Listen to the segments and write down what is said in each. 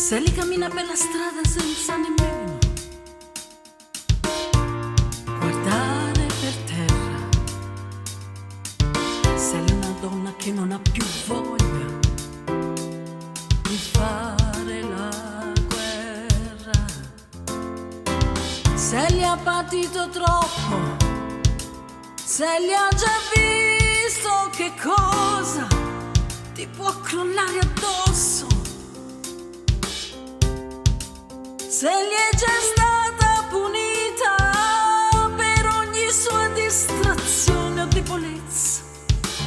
Sally cammina per la strada senza nemmeno guardare per terra. Sally è una donna che non ha più voglia di fare la guerra. Sally ha patito troppo, Sally ha già visto che cosa ti può crollare addosso. Sally è già stata punita per ogni sua distrazione o debolezza,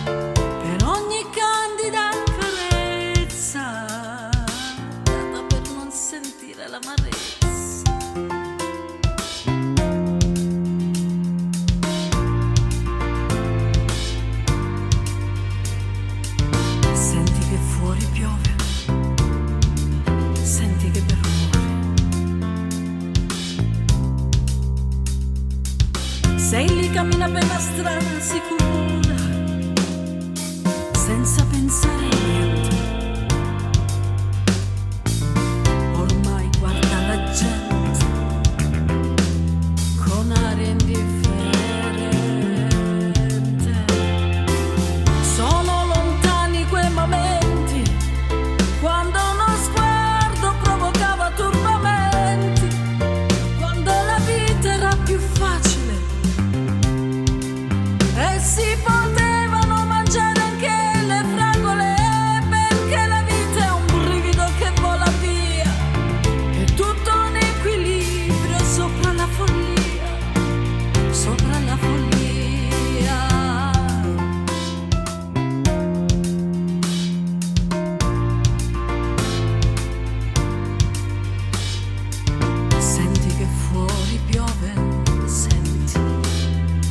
per ogni candida carezza data per non sentire l'amarezza. Senti che fuori piove, senti che per Sally cammina per la strada sicura, senza pensare a niente. Ormai guarda la gente con aria indifferente. Sono lontani quei momenti quando uno sguardo provocava turbamenti, quando la vita era più facile e si potevano mangiare anche le fragole, perché la vita è un brivido che vola via, è tutto un equilibrio sopra la follia, sopra la follia. Senti che fuori piove, senti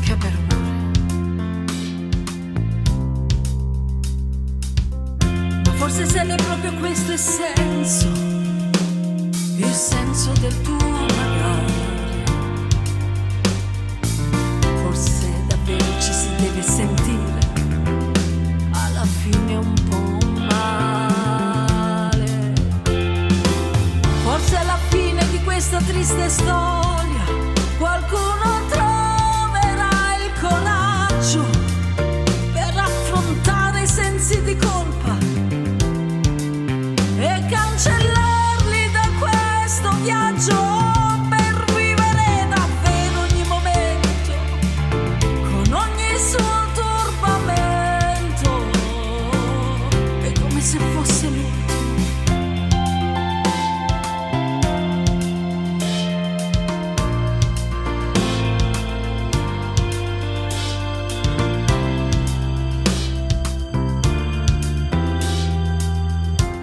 che per forse se è proprio questo il senso del tuo magari. Forse davvero ci si deve sentire alla fine un po' male. Forse alla fine di questa triste storia qualcuno troverà il coraggio per affrontare i sensi di colpa e cancellarli da questo viaggio, per vivere davvero ogni momento con ogni suo turbamento. È come se fosse l'ultimo.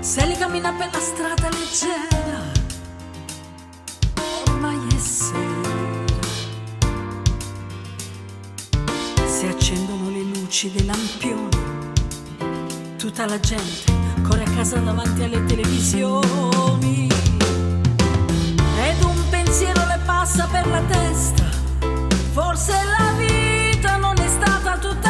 Sally cammina per la strada leggera, ormai è sera. Si accendono le luci dei lampioni, tutta la gente corre a casa davanti alle televisioni, ed un pensiero le passa per la testa: forse la vita non è stata tutta